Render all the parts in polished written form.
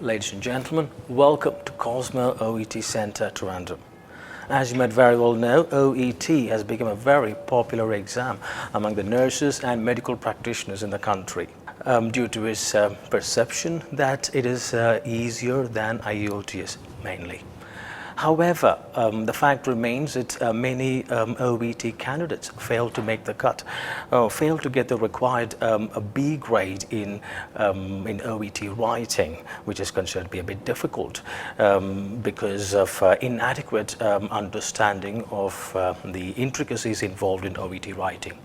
Ladies and gentlemen, welcome to Cosmo OET Center, Trivandrum. As you might very well know, OET has become a very popular exam among the nurses and medical practitioners in the country due to its perception that it is easier than IELTS mainly. However, the fact remains that many OET candidates fail to make the cut, fail to get the required B grade in OET writing, which is considered to be a bit difficult because of inadequate understanding of the intricacies involved in OET writing.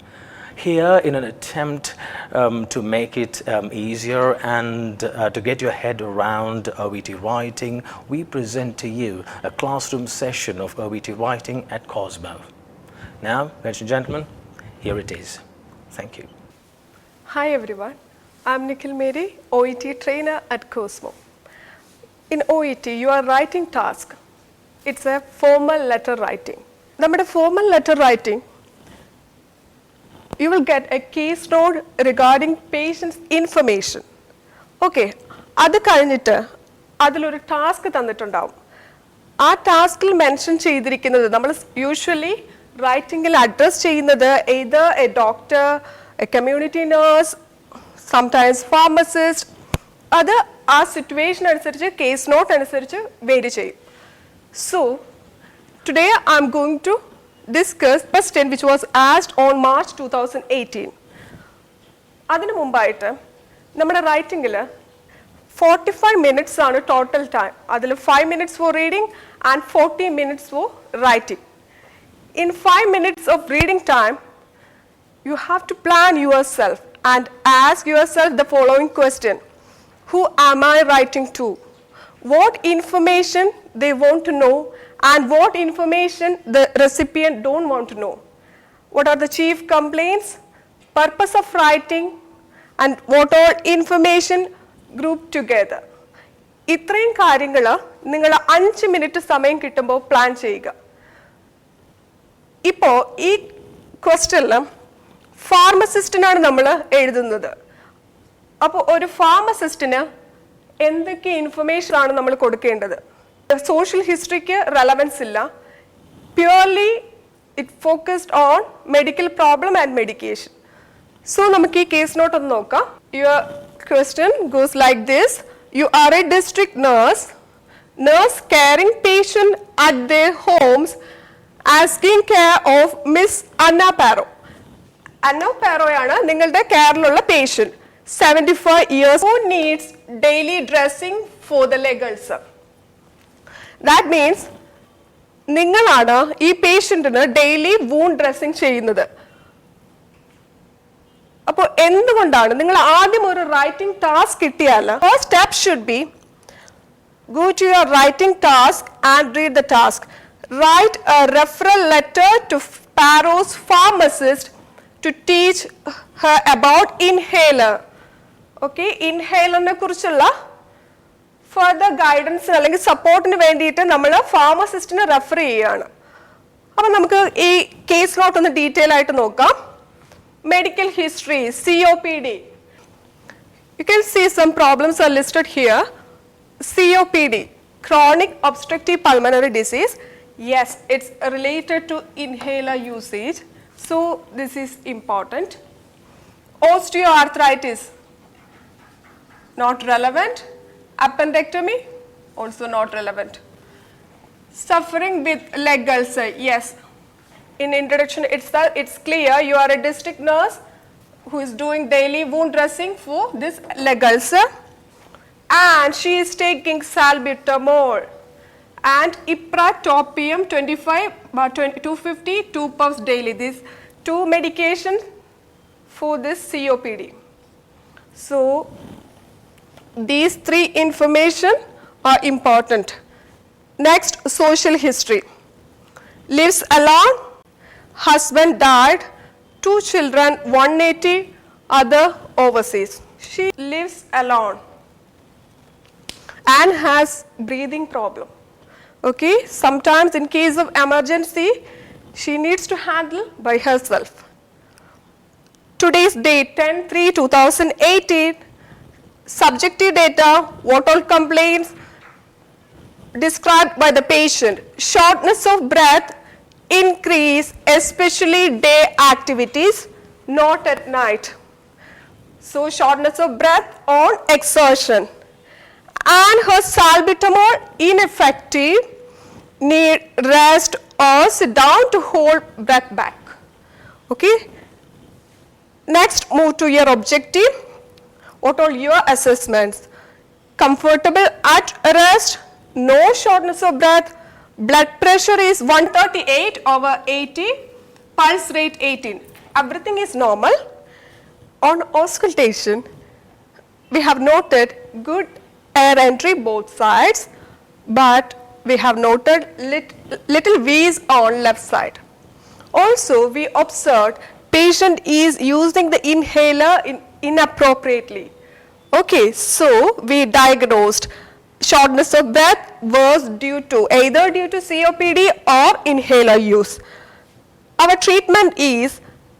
Here, in an attempt to make it easier and to get your head around OET writing, we present to you a classroom session of OET writing at Cosmo. Now, ladies and gentlemen, here it is. Thank you. Hi everyone, I'm Nikhil Mary, OET trainer at Cosmo. In OET, your writing task, it's a formal letter writing. നമ്മുടെ formal letter writing, you will get a case note regarding patient's information. Okay, അത് കഴിഞ്ഞിട്ട് അതിലൊരു task തന്നിട്ടുണ്ടാവും. ആ ടാസ്കിൽ mention ചെയ്തിരിക്കുന്നത് നമ്മൾ usually റൈറ്റിംഗിൽ address ചെയ്യുന്നത് either a doctor, a community nurse, sometimes pharmacist. അത് ആ സിറ്റുവേഷൻ അനുസരിച്ച് കേസ് നോട്ട് അനുസരിച്ച് വേരി ചെയ്യും. So, today I am going to discuss a question which was asked on March 2018. അതിനു മുമ്പായിട്ട് നമ്മുടെ റൈറ്റിംഗിൽ 45 minutes ആണ് ടോട്ടൽ ടൈം. അതിൽ 5 minutes for reading and 40 minutes for writing. In 5 minutes of reading time, you have to plan yourself and ask yourself the following question. Who am I writing to? What information they want to know and what information the recipient don't want to know. What are the chief complaints, purpose of writing, and what all information grouped together. ഇത്രയും കാര്യങ്ങൾ നിങ്ങൾ 5 minute സമയം കിട്ടുമ്പോൾ plan ചെയ്യുക. ഇപ്പോൾ ഈ ക്വസ്റ്റ്യനിൽ ഫാർമസിസ്റ്റിനാണ് നമ്മൾ എഴുതുന്നത്. അപ്പോൾ ഒരു ഫാർമസിസ്റ്റിന് എന്തൊക്കെ ഇൻഫർമേഷൻ ആണ് നമ്മൾ കൊടുക്കേണ്ടത്? സോഷ്യൽ ഹിസ്റ്ററിക്ക് റെലവൻസ് ഇല്ല. Purely it focused on medical problem and medication. So നമുക്ക് ഈ കേസ് നോട്ട് ഒന്ന് നോക്കാം. Your question goes like this. You are A district nurse caring patient at their homes, asking care of Miss Anna Parro. Anna Parroയാണ് നിങ്ങളുടെ കെയറിലുള്ള patient. 75 years, who needs daily dressing for the leg ulcer. That means നിങ്ങളാണ് ഈ പേഷ്യന്റിന് daily wound dressing ചെയ്യുന്നത്. അപ്പോൾ എന്തുകൊണ്ടാണ് നിങ്ങൾ ആദ്യം ഒരു writing task കിട്ടിയാൽ first step should be go to your writing task and read the task. Write a referral letter to Parro's pharmacist to teach her about inhaler. Okay, ഇൻഹേലറിനെ കുറിച്ചുള്ള further guidance അല്ലെങ്കിൽ സപ്പോർട്ടിന് വേണ്ടിയിട്ട് നമ്മൾ ഫാർമസിസ്റ്റിനെ റെഫർ ചെയ്യുകയാണ്. അപ്പം നമുക്ക് ഈ കേസ് നോട്ട് ഒന്ന് ഡീറ്റെയിൽ ആയിട്ട് നോക്കാം. Medical history, COPD. You can see some problems are listed here. COPD, chronic obstructive pulmonary disease. Yes, it's related to inhaler usage. So this is important. Osteoarthritis, not relevant. Appendectomy, also not relevant. Suffering with leg ulcer, yes. In introduction it's clear you are a district nurse who is doing daily wound dressing for this leg ulcer, and she is taking salbutamol and ipratropium 250 2 puffs daily. These two medications for this COPD. So these three information are important. Next, social history. Lives alone, husband died, 2 children, one native, other overseas. She lives alone and has breathing problem. Okay, sometimes in case of emergency she needs to handle by herself. Today's date 10/3/2018, subjective data, what all complaints described by the patient. Shortness of breath, increase, especially day activities, not at night. So shortness of breath on exertion. And her salbutamol ineffective, need rest or sit down to hold breath back. Okay. Next, move to your objective. What are your assessments? Comfortable at rest, no shortness of breath, blood pressure is 138/80, pulse rate 18. Everything is normal. On auscultation, we have noted good air entry both sides, but we have noted little V's on left side. Also, we observed patient is using the inhaler inappropriately. Okay, so we diagnosed shortness of breath was either due to COPD or inhaler use. Our treatment is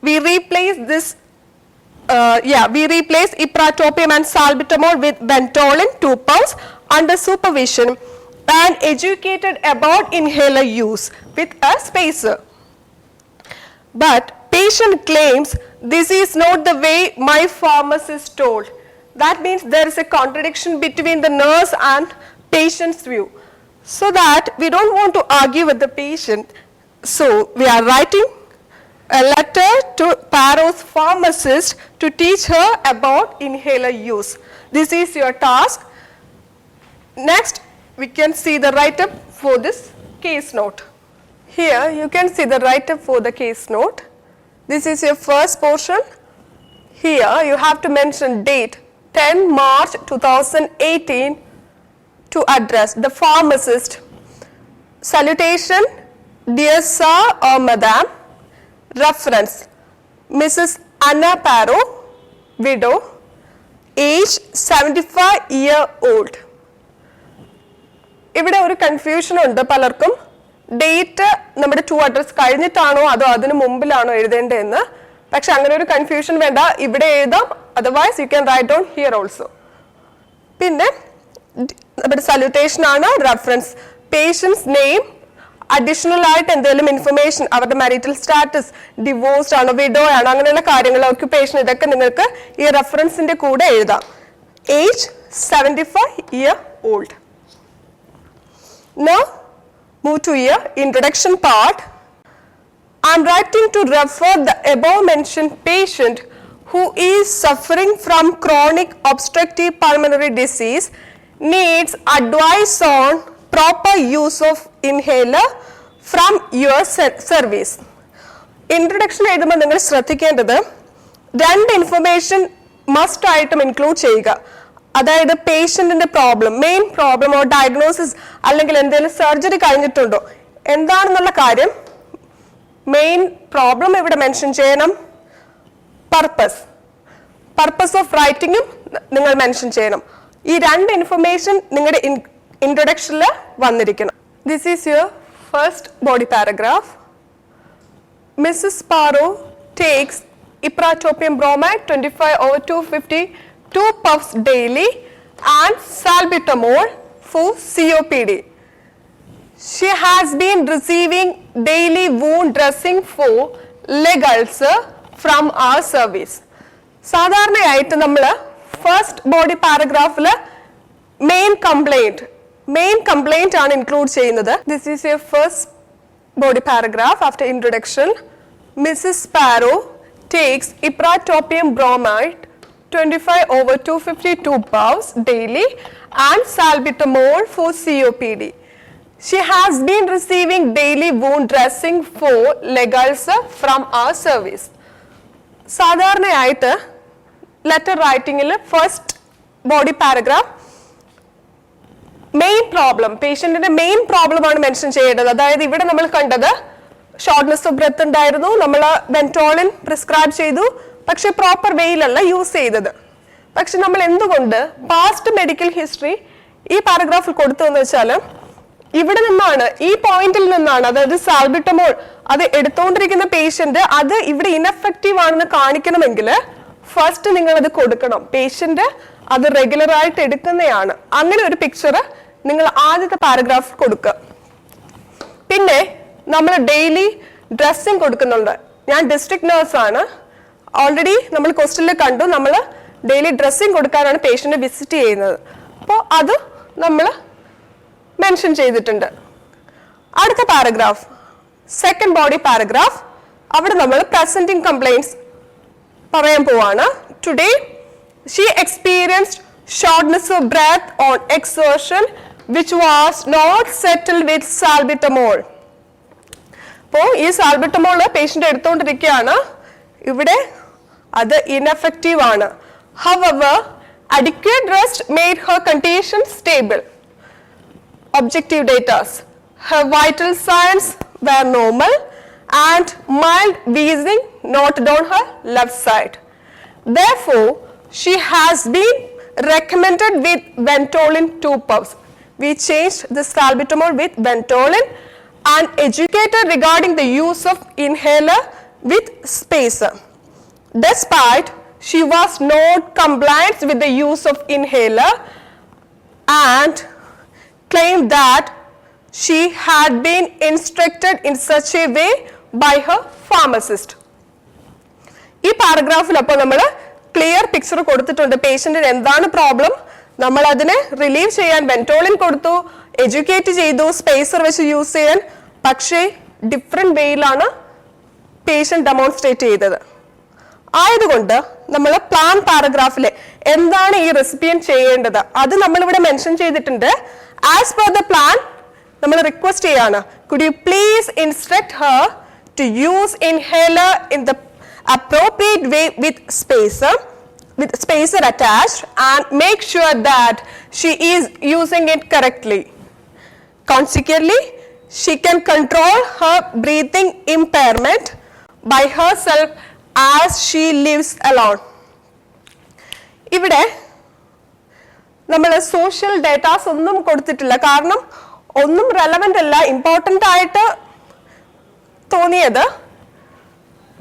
we replace ipratropium and salbutamol with Ventolin 2 pounds under supervision and educated about inhaler use with a spacer. But patient claims this is not the way my pharmacist told. That means there is a contradiction between the nurse and patient's view. So that we don't want to argue with the patient. So we are writing a letter to Paro's pharmacist to teach her about inhaler use. This is your task. Next, we can see the write-up for this case note. Here you can see the write-up for the case note. This is your first portion. Here you have to mention date 10 March 2018 to address the pharmacist. Salutation, dear sir or madam. Reference, Mrs. Anna Paro, widow, age 75-year-old. ഇവിടെ ഒരു confusion ഉണ്ട് പലർക്കും date നമ്മുടെ to address കഴിഞ്ഞിട്ടാണോ അതോ അതിനു മുമ്പിലാണോ എഴുതേണ്ടതെന്ന്. പക്ഷെ അങ്ങനെ ഒരു കൺഫ്യൂഷൻ വേണ്ട, ഇവിടെ എഴുതാം. Otherwise you can write down here also. പിന്നെ നമ്മുടെ സല്യൂട്ടേഷൻ ആണ്, റെഫറൻസ്, പേഷ്യൻസ് നെയിം, അഡീഷണൽ ആയിട്ട് എന്തെങ്കിലും ഇൻഫർമേഷൻ, അവരുടെ മാരിറ്റൽ സ്റ്റാറ്റസ്, ഡിവോഴ്സ്ഡ് ആണോ വിഡോ ആണോ അങ്ങനെയുള്ള കാര്യങ്ങൾ, ഓക്യുപ്പേഷൻ, ഇതൊക്കെ നിങ്ങൾക്ക് ഈ റെഫറൻസിന്റെ കൂടെ എഴുതാം. Age 75-year-old. Now move to your introduction part. I am writing to refer the above mentioned patient who is suffering from chronic obstructive pulmonary disease needs advice on proper use of inhaler from your service. Introduction എഴുതുമ്പോൾ നിങ്ങൾ ശ്രദ്ധിക്കേണ്ടത് രണ്ട് information must ആയിട്ടും include ചെയ്യുക. അതായത് പേഷ്യന്റിന്റെ problem, main problem or diagnosis, അല്ലെങ്കിൽ എന്തെങ്കിലും സർജറി കഴിഞ്ഞിട്ടുണ്ടോ എന്താണെന്നുള്ള കാര്യം, മെയിൻ പ്രോബ്ലം ഇവിടെ മെൻഷൻ ചെയ്യണം. പർപ്പസ് ഓഫ് റൈറ്റിംഗും നിങ്ങൾ മെൻഷൻ ചെയ്യണം. ഈ രണ്ട് ഇൻഫർമേഷൻ നിങ്ങളുടെ ഇൻട്രൊഡക്ഷനിൽ വന്നിരിക്കണം. This is your first body paragraph. Mrs Parrow takes ipratropium bromide 25/250 2 puffs daily and salbutamol for COPD. She has been receiving daily wound dressing for leg ulcer from our service. സാധാരണയായിട്ട് നമ്മൾ first body പാരഗ്രാഫിൽ main complaint ആണ് include ചെയ്യുന്നത്. This is your first body paragraph after introduction. Mrs Paro takes ipratropium bromide 25/250 2 puffs daily and salbutamol for COPD. She has been receiving daily wound dressing for leg ulcer from our service. സാധാരണയായിട്ട് letter റൈറ്റിംഗിൽ first body paragraph main problem, പേഷ്യന്റിന്റെ main problem ആണ് mention ചെയ്യേണ്ടത്. അതായത് ഇവിടെ നമ്മൾ കണ്ടത് shortness of breath ഉണ്ടായിരുന്നു, നമ്മൾ വെന്റോളിൻ പ്രിസ്ക്രൈബ് ചെയ്തു, പക്ഷെ പ്രോപ്പർ വേയിലല്ല യൂസ് ചെയ്തത്. പക്ഷെ നമ്മൾ എന്തുകൊണ്ട് പാസ്റ്റ് മെഡിക്കൽ ഹിസ്റ്ററി ഈ പാരഗ്രാഫിൽ കൊടുത്തു എന്ന് വെച്ചാൽ ഇവിടെ നിന്നാണ്, ഈ പോയിന്റിൽ നിന്നാണ്, അതായത് സാൽബിറ്റമോൾ അത് എടുത്തുകൊണ്ടിരിക്കുന്ന പേഷ്യന്റ് അത് ഇവിടെ ഇൻഎഫക്റ്റീവ് ആണെന്ന് കാണിക്കണമെങ്കിൽ ഫസ്റ്റ് നിങ്ങൾ അത് കൊടുക്കണം. പേഷ്യന്റ് അത് റെഗുലർ ആയിട്ട് എടുക്കുന്നതാണ്. അങ്ങനെ ഒരു പിക്ചർ നിങ്ങൾ ആദ്യത്തെ പാരഗ്രാഫ് കൊടുക്കുക. പിന്നെ നമ്മൾ ഡെയിലി ഡ്രസ്സിങ് കൊടുക്കുന്നുണ്ട്. ഞാൻ ഡിസ്ട്രിക്ട് നേഴ്സാണ്. ഓൾറെഡി നമ്മൾ ക്വസ്റ്റ്യനിൽ കണ്ടു, നമ്മൾ ഡെയിലി ഡ്രസ്സിങ് കൊടുക്കാനാണ് പേഷ്യൻറ്റ് വിസിറ്റ് ചെയ്യുന്നത്. അപ്പോൾ അത് നമ്മൾ മെൻഷൻ ചെയ്തിട്ടുണ്ട്. അടുത്ത പാരഗ്രാഫ്, സെക്കൻഡ് ബോഡി പാരഗ്രാഫ്, അവിടെ നമ്മൾ പ്രസന്റിംഗ് കംപ്ലൈൻറ്റ്സ് പറയാൻ പോവാണ്. Today she experienced shortness of breath on exertion which was not settled with salbutamol. അപ്പോൾ ഈ സാൽബിറ്റമോൾ പേഷ്യൻ്റ് എടുത്തുകൊണ്ടിരിക്കുകയാണ്. ഇവിടെ അത് ഇൻഎഫക്റ്റീവ് ആണ്. However, adequate rest made her condition stable. Objective data: her vital signs were normal and mild wheezing noted on her left side. Therefore, she has been recommended with Ventolin 2 puffs. We changed the salbutamol with Ventolin and educated regarding the use of inhaler with spacer. Despite she was not compliant with the use of inhaler and claimed that she had been instructed in such a way by her pharmacist. ഈ പാരഗ്രാഫിൽ അപ്പോൾ നമ്മൾ clear picture കൊടുത്തിട്ടുണ്ട്. പേഷ്യൻറ്റിന് എന്താണ് problem, നമ്മൾ അതിനെ relieve ചെയ്യാൻ വെന്റോളിൻ കൊടുത്തു, educate ചെയ്തു, സ്പേസർ വെച്ച് യൂസ് ചെയ്യാൻ. പക്ഷേ ഡിഫറെൻറ്റ് വേയിലാണ് പേഷ്യൻ്റ് ഡെമോൺസ്ട്രേറ്റ് ചെയ്തത്. ആയതുകൊണ്ട് നമ്മൾ പ്ലാൻ പാരഗ്രാഫിൽ എന്താണ് ഈ റെസിപ്പിയൻ ചെയ്യേണ്ടത് അത് നമ്മളിവിടെ മെൻഷൻ ചെയ്തിട്ടുണ്ട്. ആസ് പെർ ദ പ്ലാൻ നമ്മൾ റിക്വസ്റ്റ് ചെയ്യാണ്, could you please instruct her to use inhaler in the appropriate way with spacer attached and make sure that she is using it correctly. Consequently, she can control her breathing impairment by herself as she lives alone. ഇവിടെ നമ്മൾ social datas ഒന്നും കൊടുത്തിട്ടില്ല, കാരണം ഒന്നും relevant അല്ല. Important ആയിട്ട് തോന്നിയത്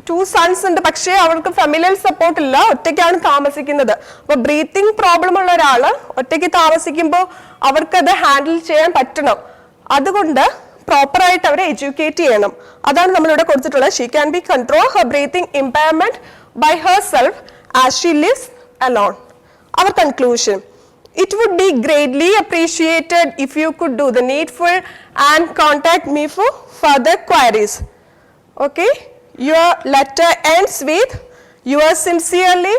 2 sons ഉണ്ട്, പക്ഷേ അവർക്ക് ഫെമിലിയൽ സപ്പോർട്ട് ഇല്ല, ഒറ്റയ്ക്കാണ് താമസിക്കുന്നത്. അപ്പോൾ ബ്രീത്തിങ് പ്രോബ്ലം ഉള്ള ഒരാൾ ഒറ്റയ്ക്ക് താമസിക്കുമ്പോൾ അവർക്കത് ഹാൻഡിൽ ചെയ്യാൻ പറ്റണം. അതുകൊണ്ട് പ്രോപ്പറായിട്ട് അവരെ എഡ്യൂക്കേറ്റ് ചെയ്യണം. അതാണ് നമ്മളിവിടെ കൊടുത്തിട്ടുള്ളത്. She can be control her breathing impairment by herself as she lives alone. Our conclusion: it would be greatly appreciated if you could do the needful and contact me for further queries. Okay, your letter ends with yours sincerely,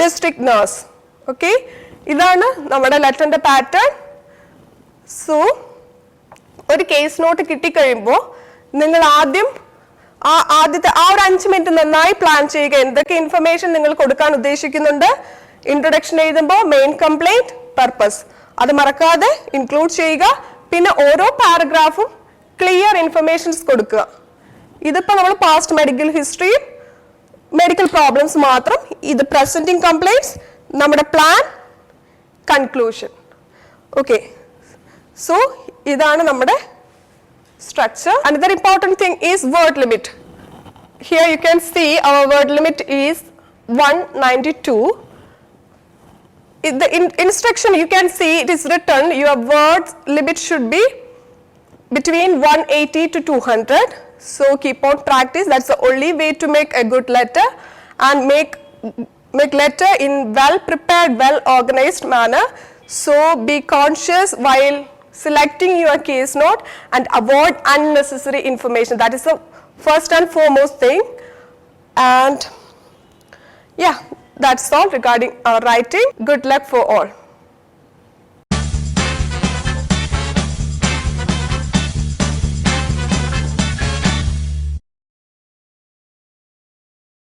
district nurse. Okay, ഇതാണ് നമ്മുടെ ലെറ്ററിന്റെ pattern. So ഒരു case not കിട്ടിക്കഴിയുമ്പോൾ നിങ്ങൾ ആദ്യത്തെ ഒരു 5 minute നന്നായി plan ചെയ്യുക. എന്തൊക്കെ information നിങ്ങൾ കൊടുക്കാൻ ഉദ്ദേശിക്കുന്നുണ്ട്, ഇൻട്രൊഡക്ഷൻ എഴുതുമ്പോൾ മെയിൻ കംപ്ലൈന്റ്, പർപ്പസ് അത് മറക്കാതെ ഇൻക്ലൂഡ് ചെയ്യുക. പിന്നെ ഓരോ പാരഗ്രാഫും ക്ലിയർ ഇൻഫർമേഷൻസ് കൊടുക്കുക. ഇതിപ്പോൾ നമ്മൾ പാസ്റ്റ് മെഡിക്കൽ ഹിസ്റ്ററിയും മെഡിക്കൽ പ്രോബ്ലംസ് മാത്രം, ഇത് പ്രസന്റിംഗ് കംപ്ലൈന്റ്സ്, നമ്മുടെ പ്ലാൻ, കൺക്ലൂഷൻ. ഓക്കെ, സോ ഇതാണ് നമ്മുടെ structure. Another important thing is word limit. Here you can see our word limit is 192. In the instruction you can see it is written your word limit should be between 180 to 200. So keep on practice. That's the only way to make a good letter and make letter in well prepared, well organized manner. So be conscious while selecting your case note and avoid unnecessary information. That is the first and foremost thing. And yeah, that's all regarding our writing. Good luck for all.